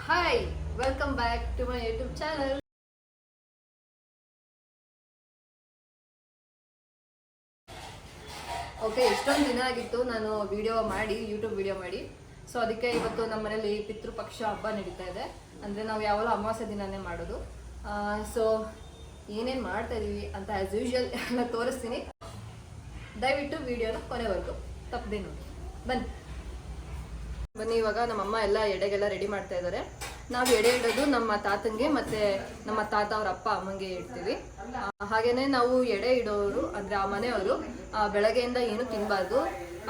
Hi, welcome back to my YouTube channel. Okay, ಎಷ್ಟೊಂದು ದಿನ ಆಗಿತ್ತು ನಾನು ಯೂಟ್ಯೂಬ್ ವಿಡಿಯೋ ಮಾಡಿ. ಸೊ ಅದಕ್ಕೆ ಇವತ್ತು ನಮ್ಮ ಮನೇಲಿ ಪಿತೃಪಕ್ಷ ಹಬ್ಬ ನಡೀತಾ ಇದೆ. ಅಂದರೆ ನಾವು ಯಾವಾಗಲೂ ಅಮಾವಾಸ್ಯೆ ದಿನನೇ ಮಾಡೋದು. ಸೊ ಏನೇನು ಮಾಡ್ತಾ ಇದೀವಿ ಅಂತ ಆ್ಯಸ್ ಯೂಶುವಲ್ ಎಲ್ಲ ತೋರಿಸ್ತೀನಿ. ದಯವಿಟ್ಟು ವಿಡಿಯೋನ ಕೊನೆವರೆಗೂ ತಪ್ಪದೆ ನೋಡಿ. ಬನ್ನಿ ಇವಾಗ ನಮ್ಮಮ್ಮ ಎಲ್ಲ ಎಡೆಗೆಲ್ಲ ರೆಡಿ ಮಾಡ್ತಾ ಇದ್ದಾರೆ. ನಾವು ಎಡೆ ಇಡೋದು ನಮ್ಮ ತಾತಂಗೆ ಮತ್ತೆ ನಮ್ಮ ತಾತ ಅವ್ರ ಅಪ್ಪ ಅಮ್ಮಂಗೆ ಇಡ್ತೀವಿ. ಹಾಗೇನೆ ನಾವು ಎಡೆ ಇಡೋರು ಅಂದ್ರೆ ಆ ಮನೆಯವರು ಬೆಳಗ್ಗೆಯಿಂದ ಏನು ತಿನ್ನಬಾರ್ದು.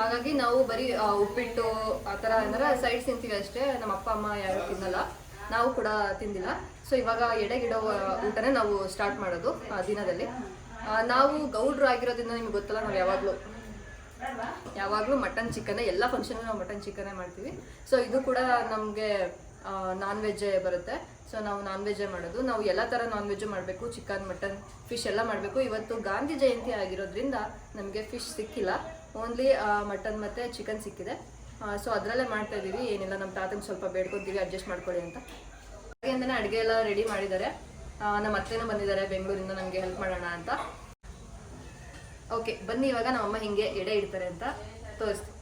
ಹಾಗಾಗಿ ನಾವು ಬರೀ ಉಪ್ಪಿಟ್ಟು ಆ ಥರ ಅಂದ್ರೆ ಸೈಡ್ಸ್ ತಿಂತೀವಿ ಅಷ್ಟೇ. ನಮ್ಮ ಅಪ್ಪ ಅಮ್ಮ ಯಾರು ತಿನ್ನಲ್ಲ, ನಾವು ಕೂಡ ತಿಂದಿಲ್ಲ. ಸೊ ಇವಾಗ ಎಡೆಗಿಡೋ ಊಟನೇ ನಾವು ಸ್ಟಾರ್ಟ್ ಮಾಡೋದು ಆ ದಿನದಲ್ಲಿ. ನಾವು ಗೌಡ್ರು ಆಗಿರೋದ್ರಿಂದ ನಿಮ್ಗೆ ಗೊತ್ತಲ್ಲ, ನಾವು ಯಾವಾಗಲೂ ಮಟನ್ ಚಿಕನ್, ಎಲ್ಲ ಫಂಕ್ಷನ್ ನಾವು ಮಟನ್ ಚಿಕನ್ನೇ ಮಾಡ್ತೀವಿ. ಸೊ ಇದು ಕೂಡ ನಮಗೆ ನಾನ್ ವೆಜ್ಜೇ ಬರುತ್ತೆ. ಸೊ ನಾವು ನಾನ್ ವೆಜ್ಜೇ ಮಾಡೋದು. ನಾವು ಎಲ್ಲ ಥರ ನಾನ್ ವೆಜ್ಜು ಮಾಡಬೇಕು, ಚಿಕನ್ ಮಟನ್ ಫಿಶ್ ಎಲ್ಲ ಮಾಡಬೇಕು. ಇವತ್ತು ಗಾಂಧಿ ಜಯಂತಿ ಆಗಿರೋದ್ರಿಂದ ನಮಗೆ ಫಿಶ್ ಸಿಕ್ಕಿಲ್ಲ, ಓನ್ಲಿ ಮಟನ್ ಮತ್ತು ಚಿಕನ್ ಸಿಕ್ಕಿದೆ. ಸೊ ಅದರಲ್ಲೇ ಮಾಡ್ತಾ ಇದ್ದೀವಿ. ಏನಿಲ್ಲ, ನಮ್ಮ ತಾತಂಗೆ ಸ್ವಲ್ಪ ಬೇಡ್ಕೊತೀವಿ ಅಡ್ಜಸ್ಟ್ ಮಾಡ್ಕೊಳ್ಳಿ ಅಂತ. ಹಾಗೆಂದನೇ ಅಡುಗೆ ಎಲ್ಲ ರೆಡಿ ಮಾಡಿದ್ದಾರೆ. ನಮ್ಮ ಅತ್ತೆನೂ ಬಂದಿದ್ದಾರೆ ಬೆಂಗಳೂರಿಂದ ನಮಗೆ ಹೆಲ್ಪ್ ಮಾಡೋಣ ಅಂತ. ಓಕೆ ಬನ್ನಿ, ಇವಾಗ ನಮ್ಮಮ್ಮ ಹಿಂಗೆ ಎಡೆ ಇಡ್ತಾರೆ ಅಂತ ತೋರಿಸ್ತೀವಿ.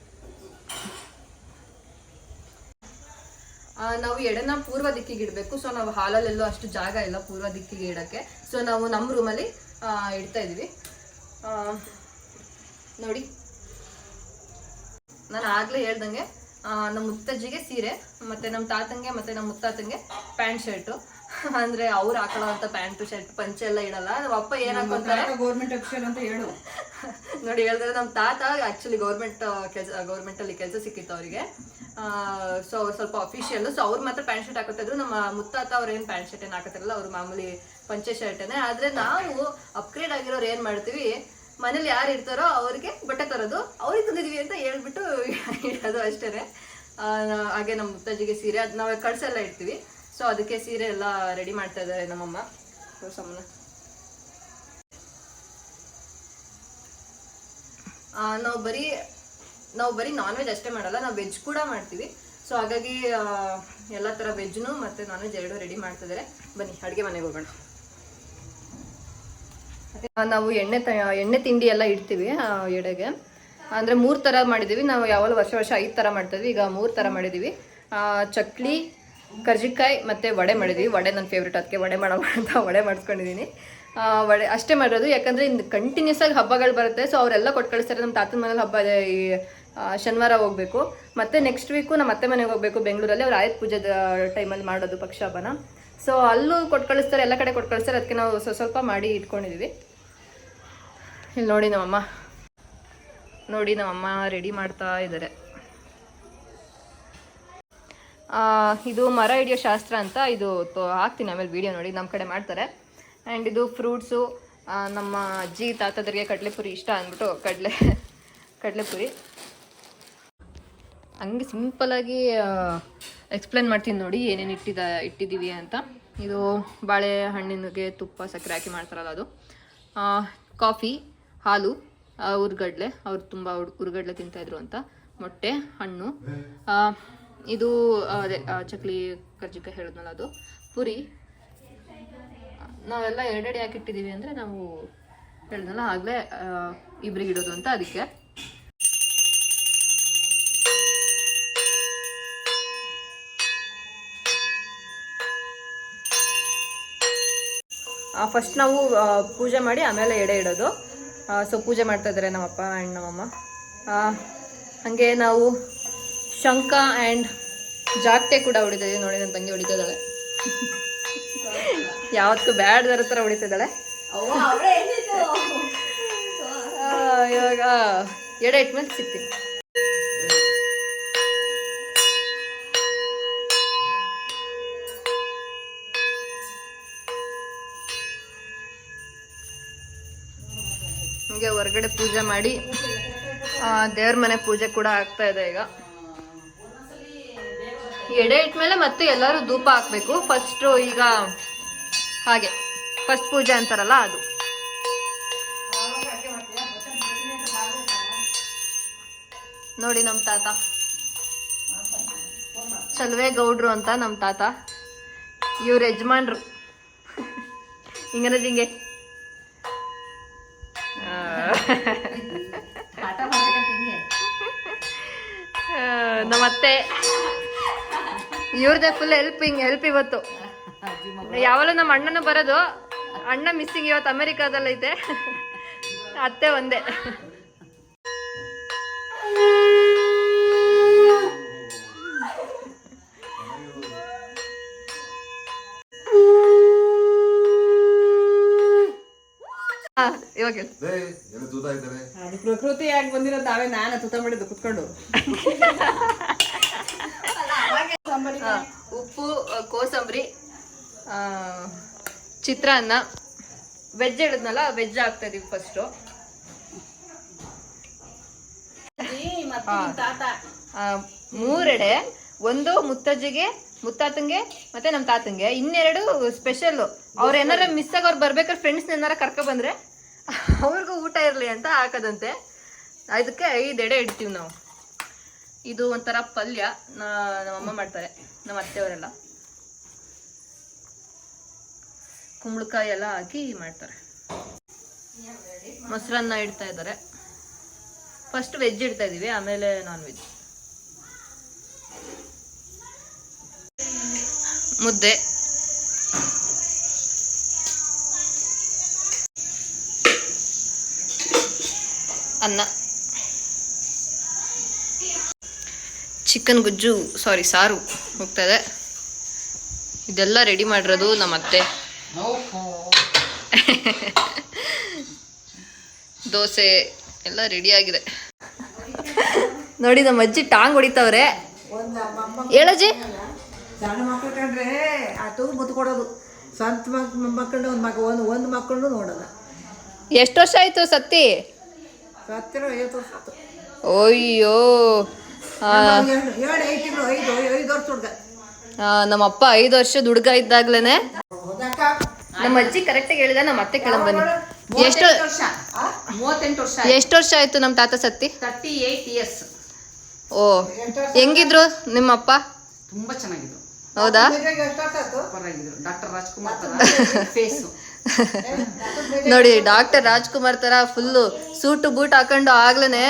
ನಾವು ಎಡೆನ ಪೂರ್ವ ದಿಕ್ಕಿಗೆ ಇಡಬೇಕು. ಸೊ ನಾವು ಹಾಲಲ್ಲೆಲ್ಲೂ ಅಷ್ಟು ಜಾಗ ಇಲ್ಲ ಪೂರ್ವ ದಿಕ್ಕಿಗೆ ಇಡೋಕ್ಕೆ. ಸೊ ನಾವು ನಮ್ಮ ರೂಮಲ್ಲಿ ಇಡ್ತಾ ಇದ್ದೀವಿ. ನೋಡಿ, ನಾನು ಆಗಲೇ ಹೇಳ್ದಂಗೆ ನಮ್ಮ ಮುತ್ತಜ್ಜಿಗೆ ಸೀರೆ, ಮತ್ತು ನಮ್ಮ ತಾತಂಗೆ ಮತ್ತು ನಮ್ಮ ಮುತ್ತಾತಂಗೆ ಪ್ಯಾಂಟ್ ಶರ್ಟು. ಅಂದ್ರೆ ಅವ್ರು ಹಾಕೊಳ್ಳೋ ಅಂತ ಪ್ಯಾಂಟು ಶರ್ಟ್ ಪಂಚೆ ಎಲ್ಲ ಇಡಲ್ಲ. ನಮ್ಮ ಅಪ್ಪ ಏನ್ ಹಾಕೊಂತಾರೆ, ಗೌರ್ಮೆಂಟ್ ಅಫಿಷಿಯಲ್ ಅಂತ ಹೇಳು. ನೋಡಿ ಹೇಳಿದ್ರೆ, ನಮ್ಮ ತಾತ ಆಕ್ಚುಲಿ ಗೌರ್ಮೆಂಟ್ ಅಲ್ಲಿ ಕೆಲಸ ಸಿಕ್ಕಿತ್ತು ಅವರಿಗೆ. ಸೊ ಸ್ವಲ್ಪ ಅಫಿಷಿಯಲ್. ಸೊ ಅವ್ರು ಮಾತ್ರ ಪ್ಯಾಂಟ್ ಶರ್ಟ್ ಹಾಕೋತಿದ್ರು. ನಮ್ಮ ಮುತ್ತಾತ ಅವ್ರು ಏನ್ ಪ್ಯಾಂಟ್ ಶರ್ಟ್ ಏನ್ ಹಾಕೋತಿರಲ್ಲ, ಅವ್ರು ಮಾಮೂಲಿ ಪಂಚೆ ಶರ್ಟೇನೆ. ಆದ್ರೆ ನಾವು ಅಪ್ಗ್ರೇಡ್ ಆಗಿರೋರು ಏನ್ ಮಾಡ್ತೀವಿ, ಮನೇಲಿ ಯಾರು ಇರ್ತಾರೋ ಅವ್ರಿಗೆ ಬಟ್ಟೆ ತರೋದು, ಅವ್ರಿಗೆ ತಂದಿದೀವಿ ಅಂತ ಹೇಳ್ಬಿಟ್ಟು ಇಡೋದು ಅಷ್ಟೇನೆ. ಹಾಗೆ ನಮ್ಮ ಮುತ್ತಜ್ಜಿಗೆ ಸೀರೆ, ಅದು ನಾವು ಕಳ್ಸೆಲ್ಲ ಇಡ್ತೀವಿ. ಸೊ ಅದಕ್ಕೆ ಸೀರೆ ಎಲ್ಲ ರೆಡಿ ಮಾಡ್ತಾ ಇದ್ದಾರೆ ನಮ್ಮಮ್ಮ. ಸುಮ್ಮನೆ ನಾವು ಬರೀ ನಾನ್ ವೆಜ್ ಅಷ್ಟೇ ಮಾಡಲ್ಲ, ನಾವು ವೆಜ್ ಕೂಡ ಮಾಡ್ತೀವಿ. ಸೊ ಹಾಗಾಗಿ ಎಲ್ಲ ಥರ ವೆಜ್ನು ಮತ್ತು ನಾನ್ ವೆಜ್ ಎರಡು ರೆಡಿ ಮಾಡ್ತಿದ್ದಾರೆ. ಬನ್ನಿ ಅಡುಗೆ ಮನೆಗೆ ಹೋಗೋಣ. ನಾವು ಎಣ್ಣೆ ತಿಂಡಿ ಎಲ್ಲ ಇಡ್ತೀವಿ ಎಡೆಗೆ. ಅಂದರೆ 3 ಥರ ಮಾಡಿದ್ದೀವಿ ನಾವು. ಯಾವಾಗಲೂ ವರ್ಷ 5 ಥರ ಮಾಡ್ತಾಯಿದ್ವಿ, ಈಗ 3 ಥರ ಮಾಡಿದ್ದೀವಿ. ಚಕ್ಲಿ, ಕರ್ಜಿಕಾಯಿ ಮತ್ತು ವಡೆ ಮಾಡಿದ್ದೀವಿ. ವಡೆ ನನ್ನ ಫೇವ್ರೇಟ್, ಅದಕ್ಕೆ ವಡೆ ಮಾಡೋಣ ಅಂತ ವಡೆ ಮಾಡಿಸ್ಕೊಂಡಿದ್ದೀನಿ. ವಡೆ ಅಷ್ಟೇ ಮಾಡಿರೋದು, ಯಾಕಂದರೆ ಇನ್ನು ಕಂಟಿನ್ಯೂಸ್ ಆಗಿ ಹಬ್ಬಗಳು ಬರುತ್ತೆ. ಸೊ ಅವರೆಲ್ಲ ಕೊಟ್ಟು ಕಳಿಸ್ತಾರೆ. ನಮ್ಮ ತಾತನ ಮನೇಲಿ ಹಬ್ಬ ಇದೆ, ಈ ಶನಿವಾರ ಹೋಗಬೇಕು. ಮತ್ತು ನೆಕ್ಸ್ಟ್ ವೀಕು ನಮ್ಮ ಅತ್ತೆ ಮನೆಗೆ ಹೋಗಬೇಕು ಬೆಂಗಳೂರಲ್ಲಿ. ಅವ್ರು ಆಯುಧ ಪೂಜೆ ಟೈಮಲ್ಲಿ ಮಾಡೋದು ಪಕ್ಷ ಹಬ್ಬನ. ಸೊ ಅಲ್ಲೂ ಕೊಟ್ಟು ಕಳಿಸ್ತಾರೆ, ಎಲ್ಲ ಕಡೆ ಕೊಟ್ಟು ಕಳಿಸ್ತಾರೆ. ಅದಕ್ಕೆ ನಾವು ಸ್ವಲ್ಪ ಮಾಡಿ ಇಟ್ಕೊಂಡಿದ್ದೀವಿ. ಇಲ್ಲಿ ನೋಡಿ ನಮ್ಮಮ್ಮ ರೆಡಿ ಮಾಡ್ತಾ ಇದ್ದಾರೆ. ಇದು ಮರ ಹಿಡಿಯೋ ಶಾಸ್ತ್ರ ಅಂತ, ಇದು ಹಾಕ್ತೀನಿ ಆಮೇಲೆ ವಿಡಿಯೋ ನೋಡಿ. ನಮ್ಮ ಕಡೆ ಮಾಡ್ತಾರೆ. ಆ್ಯಂಡ್ ಇದು ಫ್ರೂಟ್ಸು. ನಮ್ಮ ಅಜ್ಜಿ ತಾತದರಿಗೆ ಕಡಲೆಪುರಿ ಇಷ್ಟ ಅಂದ್ಬಿಟ್ಟು ಕಡಲೆಪುರಿ ಹಂಗೆ ಸಿಂಪಲಾಗಿ ಎಕ್ಸ್ಪ್ಲೇನ್ ಮಾಡ್ತೀನಿ ನೋಡಿ ಏನೇನು ಇಟ್ಟಿದ್ದೀವಿ ಅಂತ. ಇದು ಬಾಳೆಹಣ್ಣಿಗೆ ತುಪ್ಪ ಸಕ್ಕರೆ ಹಾಕಿ ಮಾಡ್ತಾರಲ್ಲ ಅದು. ಕಾಫಿ, ಹಾಲು, ಹುರ್ಗಡ್ಲೆ, ಅವ್ರು ತುಂಬ ಹುರ್ಗಡ್ಲೆ ತಿಂತಾಯಿದ್ರು ಅಂತ, ಮೊಟ್ಟೆ, ಹಣ್ಣು, ಇದು ಅದೇ ಚಕ್ಲಿ ಕರ್ಜಿಕಾಯಿ ಹೇಳಿದ್ನಲ್ಲ ಅದು, ಪುರಿ. ನಾವೆಲ್ಲ ಎರಡೆಡೆ ಯಾಕೆ ಇಟ್ಟಿದ್ದೀವಿ ಅಂದರೆ, ನಾವು ಹೇಳಿದ್ನಲ್ಲ ಆಗಲೇ ಇಬ್ರಿಗೆ ಇಡೋದು ಅಂತ, ಅದಕ್ಕೆ. ಫಸ್ಟ್ ನಾವು ಪೂಜೆ ಮಾಡಿ ಆಮೇಲೆ ಎಡೆ ಇಡೋದು. ಸೊ ಪೂಜೆ ಮಾಡ್ತಾ ಇದ್ದಾರೆ ನಮ್ಮಪ್ಪ ಆ್ಯಂಡ್ ನಮ್ಮಮ್ಮ. ಹಾಗೆ ನಾವು ಶಂಖ ಆ್ಯಂಡ್ ಜಾಗಟೆ ಕೂಡ ಹೊಡಿತಾಯಿದ್ದೀವಿ. ನೋಡಿ, ನನ್ನ ತಂಗಿ ಹೊಡಿತಾ ಇದ್ದಾಳೆ. ಯಾವತ್ತೂ ಬ್ಯಾಡ್ದರ ಥರ ಹೊಡಿತಿದ್ದಾಳೆ. ಇವಾಗ ಎಡೆ ಇಟ್ಮೇಲೆ ಸಿಗ್ತೀನಿ. ಹೀಗೆ ಹೊರಗಡೆ ಪೂಜೆ ಮಾಡಿ ದೇವ್ರ ಮನೆ ಪೂಜೆ ಕೂಡ ಆಗ್ತಾ ಇದೆ ಈಗ. ಎಡೆ ಇಟ್ಮೇಲೆ ಮತ್ತೆ ಎಲ್ಲರೂ ಧೂಪ ಹಾಕ್ಬೇಕು ಫಸ್ಟು. ಈಗ ಹಾಗೆ ಫಸ್ಟ್ ಪೂಜೆ ಅಂತಾರಲ್ಲ ಅದು. ನೋಡಿ ನಮ್ಮ ತಾತ ಚಲುವೆ ಗೌಡ್ರು ಅಂತ ನಮ್ಮ ತಾತ. ಇವ್ರ ಯಜಮಾನ್ರು ಹಿಂಗನದು ಹಿಂಗೆ ನಮ್ಮತ್ತೆ ಇವ್ರದೇ ಫುಲ್ ಹೆಲ್ಪ್ ಇವತ್ತು. ಯಾವಲ್ಲೂ ನಮ್ಮ ಅಣ್ಣನ ಬರೋದು, ಅಣ್ಣ ಮಿಸ್ಸಿಂಗ್ ಇವತ್ತು ಅಮೆರಿಕಾದಲ್ಲೈತೆ, ಅತ್ತೆ ಒಂದೇ. ಇವಾಗ ಪ್ರಕೃತಿ ಯಾಕೆ ಬಂದಿರೋದು ನಾವೇ, ನಾನು ತುತ್ತ ಮಾಡಿದ್ದು ಕುತ್ಕೊಂಡು. ಉಪ್ಪು, ಕೋಸಂಬರಿ, ಚಿತ್ರಾನ್ನ, ವೆಜ್ ಹೇಳಿದ್ನಲ್ಲ, ವೆಜ್ ಹಾಕ್ತಾ ಇದೀವಿ ಫಸ್ಟು. ಮೂರೆಡೆ, ಒಂದು ಮುತ್ತಜ್ಜಿಗೆ, ಮುತ್ತಾತಂಗೆ ಮತ್ತೆ ನಮ್ಮ ತಾತಂಗೆ, ಇನ್ನೆರಡು ಸ್ಪೆಷಲ್ಲು. ಅವ್ರು ಏನಾರ ಮಿಸ್ ಆಗಿ ಅವ್ರು ಬರ್ಬೇಕಾದ್ರೆ ಫ್ರೆಂಡ್ಸ್ ಏನಾರ ಕರ್ಕೊ ಬಂದ್ರೆ ಅವ್ರಿಗೂ ಊಟ ಇರಲಿ ಅಂತ ಹಾಕೋದಂತೆ. ಅದಕ್ಕೆ 5 ಎಡೆ ಇಡ್ತೀವಿ ನಾವು. ಇದು ಒಂಥರ ಪಲ್ಯ, ನಮ್ಮಮ್ಮ ಮಾಡ್ತಾರೆ, ನಮ್ಮ ಅತ್ತೆಯವರೆಲ್ಲ ಕುಂಬಳಕಾಯಿ ಎಲ್ಲ ಹಾಕಿ ಮಾಡ್ತಾರೆ. ಮೊಸರನ್ನ ಇಡ್ತಾ ಇದ್ದಾರೆ. ಫಸ್ಟ್ ವೆಜ್ ಇಡ್ತಾ ಇದೀವಿ, ಆಮೇಲೆ ನಾನ್ ವೆಜ್. ಮುದ್ದೆ, ಅನ್ನ, ಚಿಕನ್ ಗುಜ್ಜು, ಸಾರು ಹೋಗ್ತಾ ಇದೆ. ಇದೆಲ್ಲ ರೆಡಿ ಮಾಡಿರೋದು ನಮ್ಮ ಅತ್ತೆ. ದೋಸೆ ಎಲ್ಲ ರೆಡಿ ಆಗಿದೆ ನೋಡಿ. ನಮ್ಮ ಅಜ್ಜಿ ಟಾಂಗ್ ಹೊಡಿತಾವ್ರೆ. ಹೇಳಜ್ಜಿ. ಸಣ್ಣ ಮಕ್ಳು ಕಂಡ್ರೆ ಅದು ಮುದ್ದು ಕೊಡೋದು. ಸ್ವಂತ ಮಕ್ಕಳು ಒಂದು ಮಕ್ಕಳು ನೋಡೋದು. ಎಷ್ಟು ವರ್ಷ ಆಯ್ತು ಸತ್ತಿ? ಸತ್ತಿರೋ 50 ವರ್ಷ ಆಯ್ತು. ಅಯ್ಯೋ, 5 ವರ್ಷ ಹುಡುಗ. ನಮ್ಮಪ್ಪ 5 ವರ್ಷದ ಹುಡುಗ ಇದ್ದಾಗ್ಲೇನೆ ನಮ್ಮ ಅಜ್ಜಿ ಕರೆಕ್ಟಾಗಿ ಹೇಳಿದ. ನಮ್ಮ ಅತ್ತೆ ಕೆಳಗೆ ಬನ್ನಿ. ಎಷ್ಟು 38 ವರ್ಷ. ಎಷ್ಟು ವರ್ಷ ಆಯ್ತು ನಮ್ಮ ತಾತ ಸತ್ತಿ? 38 years. ಓ, ಹೆಂಗಿದ್ರು ನಿಮ್ಮಪ್ಪ? ತುಂಬಾ ಚೆನ್ನಾಗಿದ್ರು. ಹೌದಾ? ಪರವಾಗಿದ್ರು. ಡಾಕ್ಟರ್ ರಾಜ್ಕುಮಾರ್ ತರ ಫೇಸು. ನೋಡಿ, ಡಾಕ್ಟರ್ ರಾಜ್ಕುಮಾರ್ ತರ ಫುಲ್ಲು ಸೂಟು ಬೂಟ್ ಹಾಕೊಂಡು ಆಗ್ಲೇನೆ.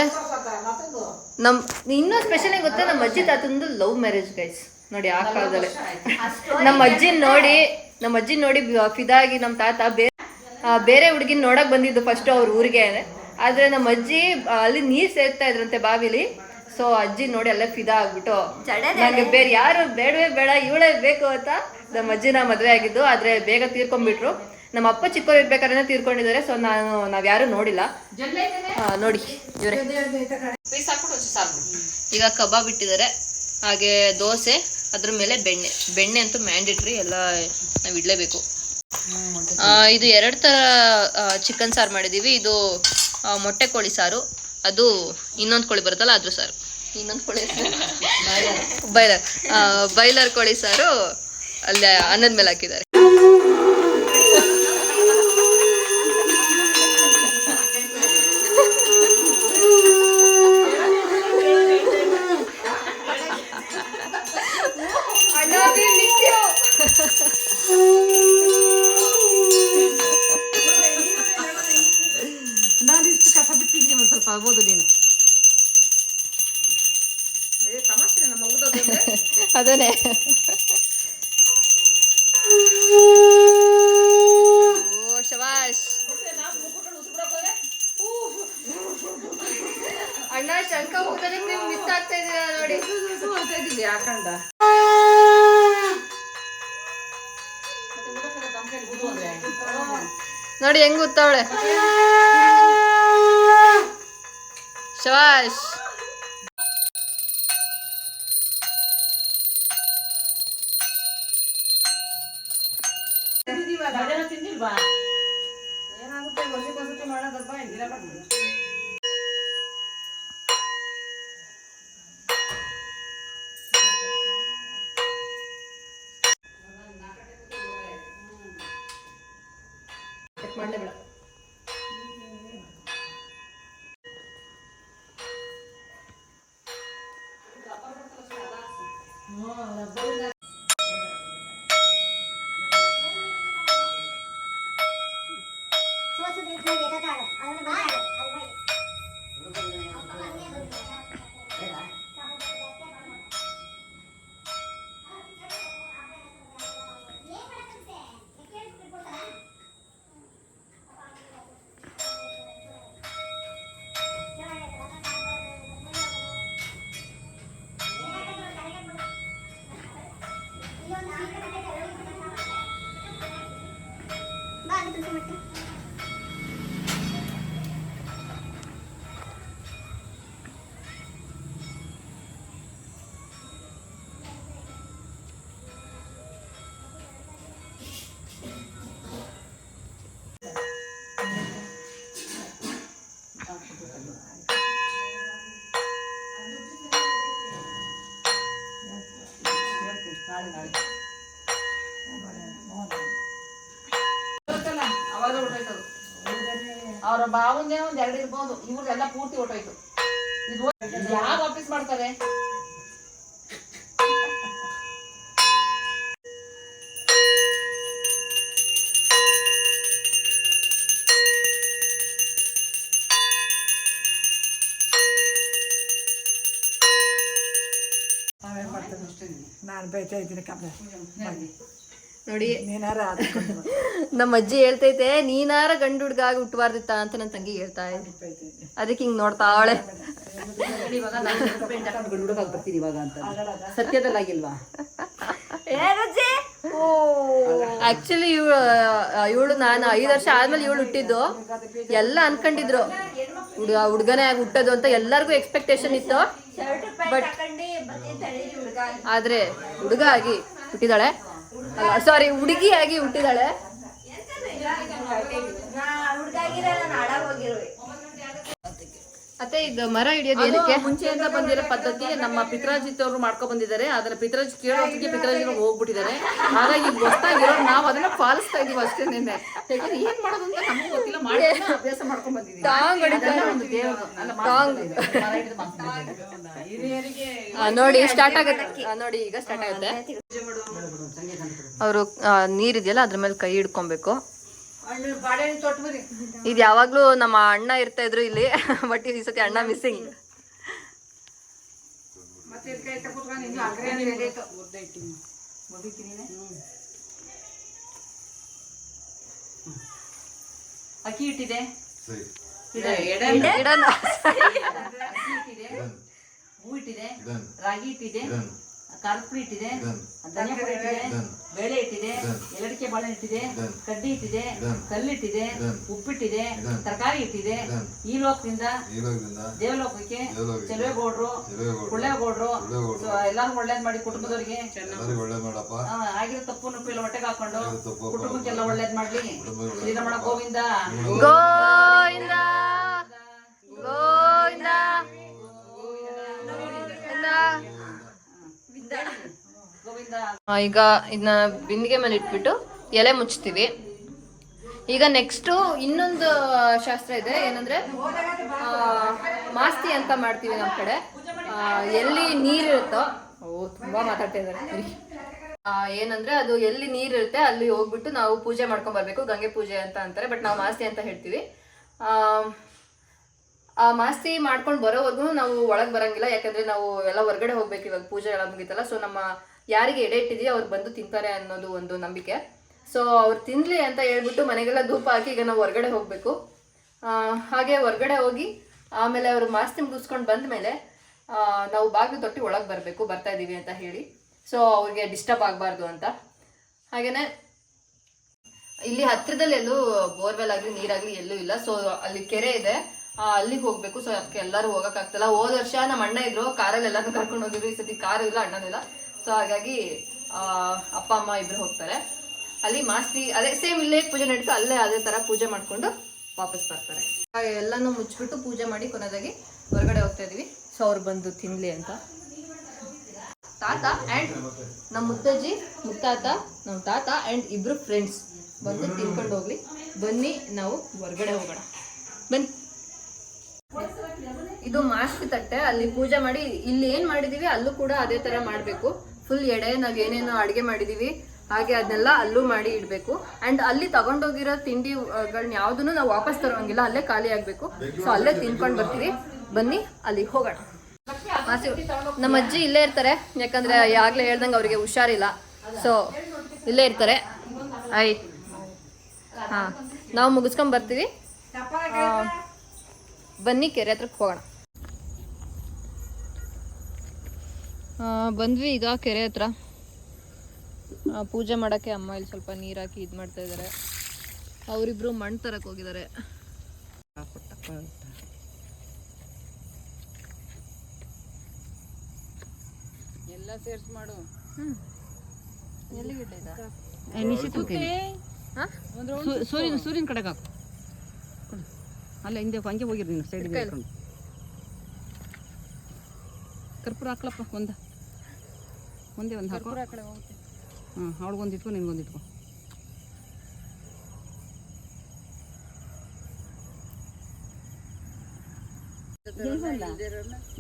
ಇನ್ನೂ ಸ್ಪೆಷಲ್ ಗೊತ್ತಾ, ನಮ್ಮ ಅಜ್ಜಿ ತಾತಂದು ಲವ್ ಮ್ಯಾರೇಜ್ ಗೈಸ್. ನೋಡಿ, ಆ ಕಾಲದಲ್ಲಿ ನಮ್ಮ ಅಜ್ಜಿನ ನೋಡಿ ಫಿದಾಗಿ ನಮ್ಮ ತಾತ ಬೇರೆ ಹುಡುಗಿನ ನೋಡಕ್ ಬಂದಿದ್ದು ಫಸ್ಟ್ ಅವ್ರ ಊರಿಗೆ. ಆದ್ರೆ ನಮ್ಮ ಅಜ್ಜಿ ಅಲ್ಲಿ ನೀರ್ ಸೇರ್ತಾ ಇದ್ರಂತೆ ಬಾವಿಲಿ. ಸೊ ಅಜ್ಜಿ ನೋಡಿ ಅಲ್ಲೇ ಫಿದಾ ಆಗ್ಬಿಟ್ಟು ನಂಗೆ ಬೇರೆ ಯಾರು ಬೇಡವೇ ಬೇಡ, ಇವಳೇ ಬೇಕು ಅಂತ ನಮ್ಮ ಅಜ್ಜಿನ ಮದ್ವೆ ಆಗಿದ್ದು. ಆದ್ರೆ ಬೇಗ ತೀರ್ಕೊಂಡ್ಬಿಟ್ರು. ನಮ್ಮ ಅಪ್ಪ ಚಿಕ್ಕವ್ರು ಇರ್ಬೇಕಾದ್ರೆ ತೀರ್ಕೊಂಡಿದ್ದಾರೆ. ಸೊ ನಾವ್ ಯಾರು ನೋಡಿಲ್ಲ. ನೋಡಿ ಇವ್ರೆ. ಈಗ ಕಬಾಬ್ ಇಟ್ಟಿದ್ದಾರೆ, ಹಾಗೆ ದೋಸೆ, ಅದ್ರ ಮೇಲೆ ಬೆಣ್ಣೆ ಅಂತೂ ಮ್ಯಾಂಡೇಟ್ರಿ, ಎಲ್ಲ ನಾವು ಇಡ್ಲೇಬೇಕು. ಇದು 2 ತರ ಚಿಕನ್ ಸಾರು ಮಾಡಿದೀವಿ. ಇದು ಮೊಟ್ಟೆ ಕೋಳಿ ಸಾರು, ಅದು ಇನ್ನೊಂದು ಕೋಳಿ ಬರುತ್ತಲ್ಲ ಅದ್ರ ಸಾರು. ಇನ್ನೊಂದು ಕೋಳಿ ಬೈಲರ್ ಕೋಳಿ ಸಾರು ಅಲ್ಲೇ ಅನ್ನದ ಮೇಲೆ ಹಾಕಿದ್ದಾರೆ. ನಾನು ಇಷ್ಟು ಕಸ ಬಿಟ್ಟಿದ್ದೀನಿ, ಒಂದು ಸ್ವಲ್ಪ ಆಗ್ಬೋದು ನೀನು. ಅದೇನೆ. ಓ ಶಬಾಷ್ ಅಣ್ಣ, ಶಂಕ ಹೋಗೋದಕ್ಕೆ ಮಿಸ್ ಆಗ್ತಾ ಇದೀರಾ ನೋಡಿ. ಯಾಕಂಡ ನೋಡಿ ಹೆಂಗ್ ಗೊತ್ತಾವಳೆ. ಶಬಾಷ್. ತಿಂದಿಲ್ವಾ? ಏನಾಗುತ್ತೆ ವರ್ಷಕ್ಕೊಂದ್ಸತಿ ಮಾಡೋದಪ್ಪ, ಹೆಂಗಿರಲ್ಲ. ಮಾಡಲೇ ಬೇಡ. ಅವಾಗ ಹೊಟ್ಟೋಯ್ತದು ಅವ್ರ ಬಾವಂದೇ ಒಂದ್ 2 ಇರ್ಬೋದು, ಇವ್ರದೆಲ್ಲ ಪೂರ್ತಿ ಹೊಟ್ಟೋಯ್ತು. ಇದು ಯಾವ ವಾಪಸ್ ಮಾಡ್ತಾರೆ? ನಾನು ಬೈತಾ ಇದ್ದೀನಿ ಕಬ್ಬ ನೋಡಿ ನೀನಾರ ನಮ್ಮ ಅಜ್ಜಿ ಹೇಳ್ತೈತೆ ನೀನಾರ ಗಂಡು ಹುಡ್ಗ ಆಗಿ ಹುಟ್ಟಬಾರ್ದಿತ್ತ ಅಂತ ನನ್ನ ತಂಗಿ ಹೇಳ್ತಾ ಇದ್ದೆ. ಅದಕ್ಕೆ ಹಿಂಗ್ ನೋಡ್ತಾವಳೆ. ಇವಾಗ ನಾನು ಗಂಡು ಹುಡುಗ ಬರ್ತೀನಿ ಇವಾಗ ಅಂತ ಸತ್ಯದಲ್ಲಾಗಿಲ್ವಾ? ಆಕ್ಚುಲಿ ಇವಳು ನಾನು 5 ವರ್ಷ ಆದ್ಮೇಲೆ ಇವಳು ಹುಟ್ಟಿದ್ದು ಎಲ್ಲ ಅನ್ಕೊಂಡಿದ್ರು ಹುಡ್ಗನೇ ಆಗಿ ಹುಟ್ಟೋದು ಅಂತ ಎಲ್ಲರಿಗೂ ಎಕ್ಸ್ಪೆಕ್ಟೇಷನ್ ಇತ್ತು. ಬಟ್ ಆದ್ರೆ ಹುಡುಗ ಆಗಿ ಹುಟ್ಟಿದಾಳೆ, ಸಾರಿ ಹುಡುಗಿಯಾಗಿ ಹುಟ್ಟಿದಾಳೆ. ಮತ್ತೆ ಇದು ಮರ ಹಿಡಿಯೋದು ಏನಕ್ಕೆ? ಮುಂಚೆಯಿಂದ ಬಂದಿರೋ ಪದ್ಧತಿ ನಮ್ಮ ಪಿತ್ರಾಜಿತವ್ರು ಮಾಡ್ಕೊ ಬಂದಿದ್ದಾರೆ. ಅದನ್ನ ಪಿತ್ರಾಜಿ ಕೇಳೋದಕ್ಕೆ ಪಿತ್ರಾಜಿನ ಹೋಗ್ಬಿಟ್ಟಿದ್ದಾರೆ. ಹಾಗಾಗಿ ಹೊಸದಾಗಿರೋ ನಾವು ಅದನ್ನ ಪಾಲಿಸ್ತಾ ಇದೀವಿ ಅಷ್ಟೇನೆ. ಯಾಕಂದ್ರೆ ಏನ್ ಮಾಡೋದು ಅಂತ ನಮಗೂ ಗೊತ್ತಿಲ್ಲ, ಮಾಡಿ ಅಭ್ಯಾಸ ಮಾಡ್ಕೊಂಡ್ ಬಂದಿದ್ದೀವಿ. ನೋಡಿ ಸ್ಟಾರ್ಟ್ ಆಗುತ್ತೆ, ನೋಡಿ ಈಗ ಸ್ಟಾರ್ಟ್ ಆಗುತ್ತೆ. ಅವರು ನೀರಿದೆಯಲ್ಲ ಅದ್ರ ಮೇಲೆ ಕೈ ಹಿಡ್ಕೊಬೇಕು. ಇದು ಯಾವಾಗ್ಲೂ ನಮ್ಮ ಅಣ್ಣ ಇರ್ತಾ ಇದ್ರು ಇಲ್ಲಿ, ಬಟ್ ಈ ಸತಿ ಅಣ್ಣ ಮಿಸ್ಸಿಂಗ್. ಅಕ್ಕಿ ಇಟ್ಟಿದೆ, ಹೂ ಇಟ್ಟಿದೆ, ರಾಗಿ ಇಟ್ಟಿದೆ, ಖಾರದ ಪುಡಿ ಇಟ್ಟಿದೆ, ಧನಿಯಾ ಪುಡಿ ಇಟ್ಟಿದೆ, ಬೇಳೆ ಇಟ್ಟಿದೆ, ಎಲಡಿಕೆ ಬಾಳೆ ಇಟ್ಟಿದೆ, ಕಡ್ಡಿ ಇಟ್ಟಿದೆ, ಕಲ್ಲಿಟ್ಟಿದೆ, ಉಪ್ಪಿಟ್ಟಿದೆ, ತರಕಾರಿ ಇಟ್ಟಿದೆ. ಈ ಲೋಕದಿಂದ ದೇವಲೋಕಕ್ಕೆ ಚೆಲುವೇಗೌಡ್ರು, ಕೊಳ್ಳೇಗೌಡ್ರು ಎಲ್ಲಾರು ಒಳ್ಳೇದ್ ಮಾಡಿ ಕುಟುಂಬದವ್ರಿಗೆ ಆಗಿರೋ ತಪ್ಪು ನುಪ್ಪು ಹೊಟ್ಟೆಗೆ ಹಾಕೊಂಡು ಕುಟುಂಬಕ್ಕೆಲ್ಲ ಒಳ್ಳೇದ್ ಮಾಡ್ಲಿ. ಶ್ರೀರಮಣ ಗೋವಿಂದ ಗೋವಿಂದ ಗೋವಿಂದ. ಈಗ ಇದನ್ನ ಬಿಂದಿಗೆ ಮೇಲೆ ಇಟ್ಬಿಟ್ಟು ಎಲೆ ಮುಚ್ತೀವಿ. ಈಗ ನೆಕ್ಸ್ಟು ಇನ್ನೊಂದು ಶಾಸ್ತ್ರ ಇದೆ, ಏನಂದ್ರೆ ಮಾಸ್ತಿ ಅಂತ ಮಾಡ್ತೀವಿ ನಮ್ಮ ಕಡೆ. ಎಲ್ಲಿ ನೀರಿರುತ್ತೋ, ತುಂಬಾ ಮಾತಾಡ್ತಾ ಇದ್ದಾರೆ. ಏನಂದ್ರೆ ಅದು ಎಲ್ಲಿ ನೀರಿರುತ್ತೆ ಅಲ್ಲಿ ಹೋಗ್ಬಿಟ್ಟು ನಾವು ಪೂಜೆ ಮಾಡ್ಕೊಂಡ್ ಬರ್ಬೇಕು. ಗಂಗೆ ಪೂಜೆ ಅಂತ ಅಂತಾರೆ, ಬಟ್ ನಾವು ಮಾಸ್ತಿ ಅಂತ ಹೇಳ್ತೀವಿ. ಆ ಮಾಸ್ತಿ ಮಾಡ್ಕೊಂಡು ಬರೋವರೆಗೂ ನಾವು ಒಳಗೆ ಬರಂಗಿಲ್ಲ, ಯಾಕಂದ್ರೆ ನಾವು ಎಲ್ಲ ಹೊರಗಡೆ ಹೋಗ್ಬೇಕು. ಇವಾಗ ಪೂಜೆ ಎಲ್ಲ ಮುಗಿತಲ್ಲ, ಸೊ ನಮ್ಮ ಯಾರಿಗೆ ಎಡೆ ಇಟ್ಟಿದೆಯೋ ಅವ್ರು ಬಂದು ತಿಂತಾರೆ ಅನ್ನೋದು ಒಂದು ನಂಬಿಕೆ. ಸೊ ಅವ್ರು ತಿನ್ಲಿ ಅಂತ ಹೇಳ್ಬಿಟ್ಟು ಮನೆಗೆಲ್ಲ ಧೂಪ ಹಾಕಿ ಈಗ ನಾವು ಹೊರಗಡೆ ಹೋಗ್ಬೇಕು. ಹಾಗೆ ಹೊರಗಡೆ ಹೋಗಿ ಆಮೇಲೆ ಅವರು ಮಾಸ್ತಿ ಮುಗಿಸ್ಕೊಂಡು ಬಂದ ಮೇಲೆ ನಾವು ಬಾಗಿಲು ತೊಟ್ಟಿ ಒಳಗೆ ಬರಬೇಕು, ಬರ್ತಾ ಇದ್ದೀವಿ ಅಂತ ಹೇಳಿ. ಸೊ ಅವ್ರಿಗೆ ಡಿಸ್ಟರ್ಬ್ ಆಗಬಾರ್ದು ಅಂತ. ಹಾಗೇನೆ ಇಲ್ಲಿ ಹತ್ರದಲ್ಲಿ ಎಲ್ಲೂ ಬೋರ್ವೆಲ್ ಆಗಲಿ ನೀರಾಗಲಿ ಎಲ್ಲೂ ಇಲ್ಲ. ಸೊ ಅಲ್ಲಿ ಕೆರೆ ಇದೆ, ಅಲ್ಲಿಗೆ ಹೋಗ್ಬೇಕು. ಸೊ ಅದಕ್ಕೆ ಎಲ್ಲರೂ ಹೋಗೋಕ್ಕಾಗ್ತಲ್ಲ. ಹೋದ ವರ್ಷ ನಮ್ಮ ಅಣ್ಣ ಇದ್ರು, ಕಾರಲ್ಲಿ ಎಲ್ಲರೂ ಕರ್ಕೊಂಡು ಹೋಗಿದ್ರು. ಈ ಸತಿ ಕಾರು ಇಲ್ಲ, ಅಣ್ಣನೂ ಇಲ್ಲ. ಸೊ ಹಾಗಾಗಿ ಅಪ್ಪ ಅಮ್ಮ ಇಬ್ರು ಹೋಗ್ತಾರೆ. ಅಲ್ಲಿ ಮಾಸ್ತಿ ಅದೇ ಸೇಮ್ ಇಲ್ಲೇ ಪೂಜೆ ನಡೀತು, ಅಲ್ಲೇ ಅದೇ ಥರ ಪೂಜೆ ಮಾಡಿಕೊಂಡು ವಾಪಸ್ ಬರ್ತಾರೆ. ಹಾಗೆ ಎಲ್ಲನೂ ಮುಚ್ಚಿಬಿಟ್ಟು ಪೂಜೆ ಮಾಡಿ ಕೊನೆಯದಾಗಿ ಹೊರಗಡೆ ಹೋಗ್ತಾ ಇದೀವಿ. ಸೊ ಅವ್ರು ಬಂದು ತಿನ್ಲಿ ಅಂತ. ತಾತ ಆ್ಯಂಡ್ ನಮ್ಮ ಮುತ್ತಜ್ಜಿ, ಮುತ್ತಾತ, ನಮ್ಮ ತಾತ ಆ್ಯಂಡ್ ಇಬ್ರು ಫ್ರೆಂಡ್ಸ್ ಬಂದು ತಿನ್ಕೊಂಡು ಹೋಗ್ಲಿ. ಬನ್ನಿ ನಾವು ಹೊರಗಡೆ ಹೋಗೋಣ, ಬನ್ನಿ. ಇದು ಮಾಸ್ತಿ ತಟ್ಟೆ, ಅಲ್ಲಿ ಪೂಜೆ ಮಾಡಿ ಇಲ್ಲಿ ಏನ್ ಮಾಡಿದೀವಿ ಅಲ್ಲೂ ಕೂಡ ಅದೇ ತರ ಮಾಡ್ಬೇಕು. ಫುಲ್ ಎಡೆ ನಾವ್ ಏನೇನೋ ಅಡಿಗೆ ಮಾಡಿದೀವಿ ಹಾಗೆ ಅದನ್ನೆಲ್ಲ ಅಲ್ಲೂ ಮಾಡಿ ಇಡ್ಬೇಕು. ಅಂಡ್ ಅಲ್ಲಿ ತಗೊಂಡೋಗಿರೋ ತಿಂಡಿಗಳನ್ನ ಯಾವ್ದನ್ನು ನಾವು ವಾಪಸ್ ತರೋಂಗಿಲ್ಲ, ಅಲ್ಲೇ ಖಾಲಿ ಆಗ್ಬೇಕು. ಸೊ ಅಲ್ಲೇ ತಿನ್ಕೊಂಡು ಬರ್ತೀವಿ, ಬನ್ನಿ ಅಲ್ಲಿ ಹೋಗೋಣ. ನಮ್ಮ ಅಜ್ಜಿ ಇಲ್ಲೇ ಇರ್ತಾರೆ, ಯಾಕಂದ್ರೆ ಆಗ್ಲೇ ಹೇಳ್ದಂಗೆ ಅವ್ರಿಗೆ ಹುಷಾರಿಲ್ಲ. ಸೊ ಇಲ್ಲೇ ಇರ್ತಾರೆ. ಹಾ, ನಾವು ಮುಗಿಸ್ಕೊಂಡ್ ಬರ್ತೀವಿ. ಬನ್ನಿ ಕೆರೆ ಹತ್ರಕ್ಕೆ ಹೋಗೋಣ. ಬಂದ್ವಿ ಈಗ ಕೆರೆ ಹತ್ರ. ಪೂಜೆ ಮಾಡೋಕ್ಕೆ ಅಮ್ಮ ಇಲ್ಲಿ ಸ್ವಲ್ಪ ನೀರು ಹಾಕಿ ಇದು ಮಾಡ್ತಾ ಇದ್ದಾರೆ. ಅವರಿಬ್ರು ಮಣ್ಣು ತರಕ್ಕೆ ಹೋಗಿದ್ದಾರೆ. ಎಲ್ಲ ಸೇರ್ಸ್ ಮಾಡು. ಎಲ್ಲಿಗಿಟ್ಟೆ ಸೂರ್ಯನ ಕಡೆಗೆ ಹಾಕು. ಅಲ್ಲ ಹಿಂದೆ ಹಂಗೆ ಹೋಗಿರಿ ನೀನು ಸೈಡ್ ಹಾಕೊಂಡು. ಕರ್ಪೂರ ಹಾಕ್ಲಪ್ಪ ಒಂದೇ ಒಂದು ಹಾಕೋ. ಹ್ಞೂ ಅವಳಿಗೊಂದು ಇಟ್ಕೊ, ನಿನ್ಗೊಂದು ಇಟ್ಕೊ.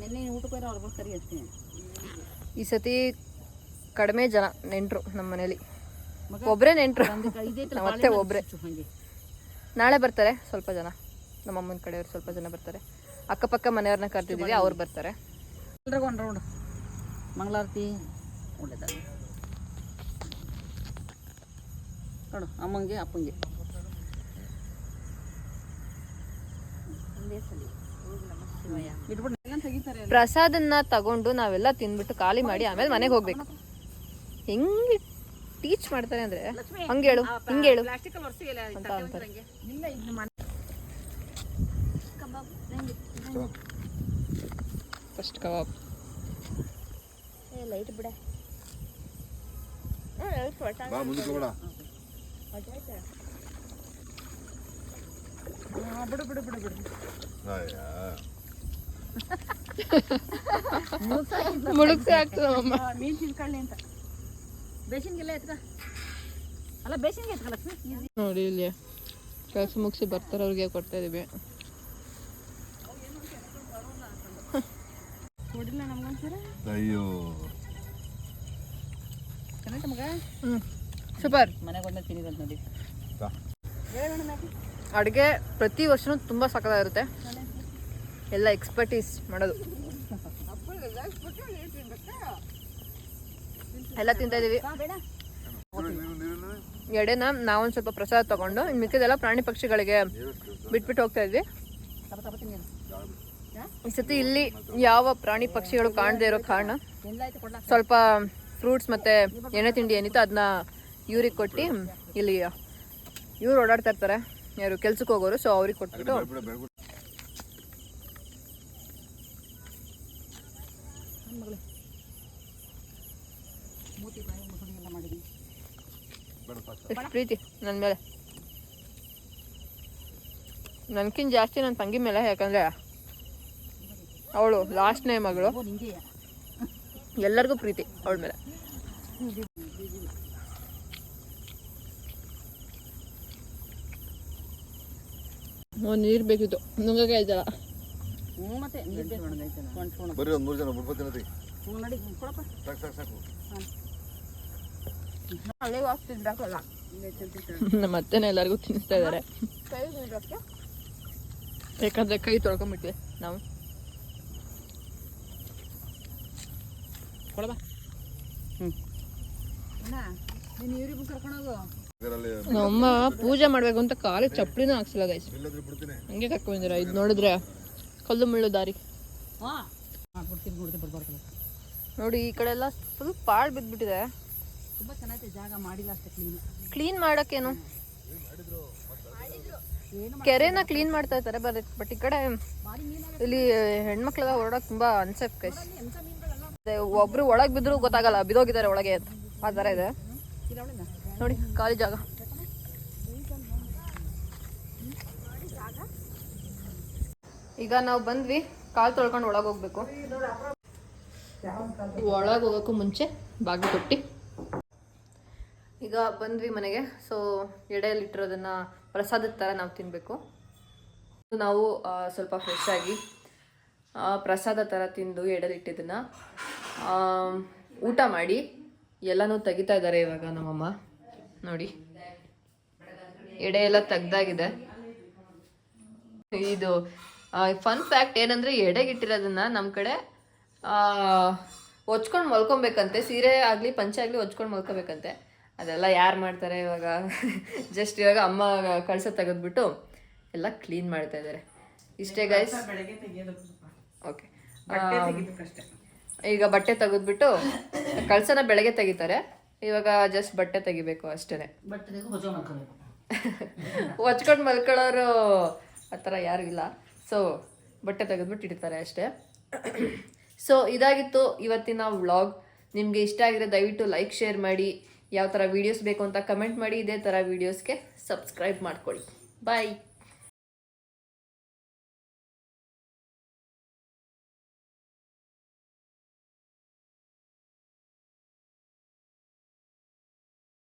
ನೆನ್ನೆ ಊಟಕ್ಕೆ ಅವ್ರು ಬರ್ತಾರೆ ಅಷ್ಟೇ. ಈ ಸತಿ ಕಡಿಮೆ ಜನ ನೆಂಟರು ನಮ್ಮ ಮನೇಲಿ. ಒಬ್ಬರೇ ನೆಂಟರು, ಮತ್ತೆ ಒಬ್ಬರೇ. ನಾಳೆ ಬರ್ತಾರೆ ಸ್ವಲ್ಪ ಜನ, ನಮ್ಮ ಅಮ್ಮನ ಕಡೆಯವ್ರು ಸ್ವಲ್ಪ ಜನ ಬರ್ತಾರೆ. ಅಕ್ಕಪಕ್ಕ ಮನೆಯವ್ರನ್ನ ಕರ್ತಿದ್ದೀವಿ, ಅವ್ರು ಬರ್ತಾರೆ. ಎಲ್ರಿಗೂ ಒಂದು ರೌಂಡ್ ಮಂಗಳಾರತಿ ಒಳ್ಳೇದ ನೋಡು. ಅಮ್ಮಂಗೆ ಅಪ್ಪಂಗೆ ತೆಗಿತಾರೆ. ಪ್ರಸಾದನ್ನ ತಗೊಂಡು ನಾವೆಲ್ಲ ತಿಂದ್ಬಿಟ್ಟು ಖಾಲಿ ಮಾಡಿ ಆಮೇಲೆ ಮನೆಗೆ ಹೋಗ್ಬೇಕು. ಹೆಂಗೆ ಟೀಚ್ ಮಾಡ್ತಾರೆ ಅಂದ್ರೆ ಹಂಗೇಳು ಹಿಂಗೇಳು ಅಂತ ಅಂತಾರೆ. ಫಸ್ಟ್ ಕಬಾಬ್ ಲೈಟ್ ಬಿಡ. ಬಿಡು ಬಿಡು ಬಿಡು ಬಿಡು. ಮುಳುಗ್ಸಿ ಆಗ್ತದಮ್ಮ. ಮೀನು ತಿನ್ಕೊಳ್ಳಿ ಅಂತ ಬೇಸಿನ್ಗೆಲ್ಲ ಎತ್ಕ. ಅಲ್ಲ ಬೇಸಿನ್ಗೆ ಎತ್ಕ ಲಕ್ಷ್ಮಿ. ನೋಡಿ ಇಲ್ಲಿ ಕೆಲಸ ಮುಗಿಸಿ ಬರ್ತಾರೆ, ಅವ್ರಿಗೆ ಕೊಡ್ತಾ ಇದೀವಿ. ಕೊಡಿಲ್ಲ ನಮ್ಗೊಂದ್ಸರ. ಅಯ್ಯೋ ಚೆನ್ನಾಯ್ತು ಮಗ. ಸೂಪರ್. ಮನೆಗೆ ಬಂದ ತಿನ್ನಿದಂತ ನೋಡಿ. ಅಡುಗೆ ಪ್ರತಿ ವರ್ಷನೂ ತುಂಬ ಸಕ್ಕತ್ತಾಗಿರುತ್ತೆ. ಎಲ್ಲ ಎಕ್ಸ್ಪರ್ಟೀಸ್ ಮಾಡೋದು. ಎಲ್ಲ ತಿಂತಾ ಇದೀವಿ. ಎಡೆನ ನಾವೊಂದು ಸ್ವಲ್ಪ ಪ್ರಸಾದ ತಗೊಂಡು ಇನ್ನು ಮಿಕ್ಕಿದೆಲ್ಲ ಪ್ರಾಣಿ ಪಕ್ಷಿಗಳಿಗೆ ಬಿಟ್ಬಿಟ್ಟು ಹೋಗ್ತಾ ಇದ್ವಿ. ಈ ಸತಿ ಇಲ್ಲಿ ಯಾವ ಪ್ರಾಣಿ ಪಕ್ಷಿಗಳು ಕಾಣದೇ ಇರೋ ಕಾರಣ ಸ್ವಲ್ಪ ಫ್ರೂಟ್ಸ್ ಮತ್ತೆ ಎಣ್ಣೆ ತಿಂಡಿ ಏನಿತ್ತು ಅದನ್ನ ಇವ್ರಿಗೆ ಕೊಟ್ಟು, ಇಲ್ಲಿ ಇವ್ರು ಓಡಾಡ್ತಾ ಇರ್ತಾರೆ, ಯಾರು ಕೆಲ್ಸಕ್ಕೆ ಹೋಗೋರು, ಸೊ ಅವ್ರಿಗೆ ಕೊಟ್ಬಿಟ್ಟು ಎಷ್ಟು ಪ್ರೀತಿ ನನ್ನ ಮೇಲೆ, ನನ್ಕಿಂತ ಜಾಸ್ತಿ ನನ್ನ ತಂಗಿ ಮೇಲೆ. ಯಾಕಂದ್ರೆ ಅವಳು ಲಾಸ್ಟ್ನೇ ಮಗಳು, ಎಲ್ಲರಿಗೂ ಪ್ರೀತಿ ಅವಳ ಮೇಲೆ. ನೀರು ಬೇಕಿತ್ತು, ನುಂಗಕ್ಕೆ ಆಯ್ತಲ್ಲ. ಮತ್ತೆ ನೀರು ಬೇಕು. ಬರ್ರಿ ಒಂದು 3 ಜನ ಬಿಡ್ಬೋತೀನಿ. ನೋಡಿ ಕೊಡಪ್ಪ. ಸಾಕು. ನಮ್ಮ ಅತ್ತೆನ ಎಲ್ಲರಿಗೂ ತಿನ್ನಿಸ್ತಾ ಇದ್ದಾರೆ. ಯಾಕಂದ್ರೆ ಕೈ ತೊಳ್ಕೊಂಡ್ಬಿಟ್ವಿ ನಾವು. ಕೊಡಬಾ. ನೀನು ಇವ್ರಿಗೂ ಕರ್ಕೊಂಡೋಗು. ನಮ್ಮ ಪೂಜೆ ಮಾಡ್ಬೇಕು ಅಂತ ಕಾಲಿಗೆ ಚಪ್ಪಲಿನೂ ಹಾಕ್ಸಿಲ್ಲ ಗೈಸ್, ಹಂಗೆ ಕರ್ಕೊಂಡಿದ್ದೀರ. ಇದು ನೋಡಿದ್ರೆ ಕಲ್ಲು ಮುಳ್ಳು ದಾರಿ ನೋಡಿ. ಈ ಕಡೆ ಎಲ್ಲ ಫುಲ್ ಪಾಳು ಬಿದ್ದುಬಿಟ್ಟಿದೆ. ತುಂಬಾ ಚೆನ್ನಾಗಿದೆ ಜಾಗ, ಮಾಡಿಲ್ಲ ಅಷ್ಟೇ ಕ್ಲೀನ್ ಮಾಡಕ್ಕೇನು, ಕೆರೆನ ಕ್ಲೀನ್ ಮಾಡ್ತಾ ಇರ್ತಾರೆ. ಬಟ್ ಈ ಕಡೆ ಇಲ್ಲಿ ಹೆಣ್ಮಕ್ಳೆಲ್ಲ ಹೊರಡಕ್ ತುಂಬಾ ಅನ್ಸೆಫ್ ಗೈಸ್. ಒಬ್ರು ಒಳಗೆ ಬಿದ್ರು ಗೊತ್ತಾಗಲ್ಲ ಬಿದೋಗಿದ್ದಾರೆ ಒಳಗೆ ಅಂತ, ಆ ಥರ ಇದೆ ನೋಡಿ ಖಾಲಿ ಜಾಗ. ಈಗ ನಾವು ಬಂದ್ವಿ, ಕಾಲು ತೊಳ್ಕೊಂಡು ಒಳಗೆ ಹೋಗ್ಬೇಕು. ಒಳಗೆ ಹೋಗೋಕ್ಕೂ ಮುಂಚೆ ಬಾಗಿಲು ಕೊಟ್ಟು ಈಗ ಬಂದ್ವಿ ಮನೆಗೆ. ಸೊ ಎಡೆಯಲ್ಲಿಟ್ಟಿರೋದನ್ನ ಪ್ರಸಾದದ ಥರ ನಾವು ತಿನ್ನಬೇಕು. ನಾವು ಸ್ವಲ್ಪ ಫ್ರೆಶ್ ಆಗಿ ಪ್ರಸಾದ ಥರ ತಿಂದು ಎಡೆಯಲ್ಲಿಟ್ಟಿದ್ದನ್ನು ಊಟ ಮಾಡಿ ಎಲ್ಲನೂ ತೆಗಿತಾ ಇದ್ದಾರೆ ಇವಾಗ ನಮ್ಮಮ್ಮ. ನೋಡಿ ಎಡೆ ಎಲ್ಲ ತೆಗ್ದಾಗಿದೆ. ಇದು ಫನ್ ಫ್ಯಾಕ್ಟ್ ಏನಂದರೆ, ಎಡೆಗಿಟ್ಟಿರೋದನ್ನ ನಮ್ಮ ಕಡೆ ಹೊಚ್ಕೊಂಡು ಮಲ್ಕೊಬೇಕಂತೆ. ಸೀರೆ ಆಗಲಿ ಪಂಚೆ ಆಗಲಿ ಹೊಚ್ಕೊಂಡು ಮಲ್ಕೋಬೇಕಂತೆ. ಅದೆಲ್ಲ ಯಾರು ಮಾಡ್ತಾರೆ ಇವಾಗ. ಜಸ್ಟ್ ಇವಾಗ ಅಮ್ಮ ಕಳಸ ತೆಗೆದ್ಬಿಟ್ಟು ಎಲ್ಲ ಕ್ಲೀನ್ ಮಾಡ್ತಾ ಇದ್ದಾರೆ. ಇಷ್ಟೇ ಗೈಸ್. ಓಕೆ, ಈಗ ಬಟ್ಟೆ ತೆಗೆದ್ಬಿಟ್ಟು ಕಳಸನ ಬೆಳಗ್ಗೆ ತೆಗಿತಾರೆ. ಇವಾಗ ಜಸ್ಟ್ ಬಟ್ಟೆ ತೆಗಿಬೇಕು ಅಷ್ಟೇ. ಬಟ್ ಹೊಸ ಮಾಡ್ಕೋಬೇಕು. ಹೊಚ್ಕೊಂಡು ಮಲ್ಕೊಳ್ಳೋರು ಆ ಥರ ಯಾರು ಇಲ್ಲ. ಸೊ ಬಟ್ಟೆ ತೆಗೆದ್ಬಿಟ್ಟು ಇಡ್ತಾರೆ ಅಷ್ಟೇ. ಸೊ ಇದಾಗಿತ್ತು ಇವತ್ತಿನ ವ್ಲಾಗ್. ನಿಮಗೆ ಇಷ್ಟ ಆಗಿರೋ ದಯವಿಟ್ಟು ಲೈಕ್ ಶೇರ್ ಮಾಡಿ. ಯಾವ ಥರ ವೀಡಿಯೋಸ್ ಬೇಕು ಅಂತ ಕಮೆಂಟ್ ಮಾಡಿ. ಇದೇ ಥರ ವೀಡಿಯೋಸ್ಗೆ ಸಬ್ಸ್ಕ್ರೈಬ್ ಮಾಡ್ಕೊಳ್ಳಿ. ಬಾಯ್.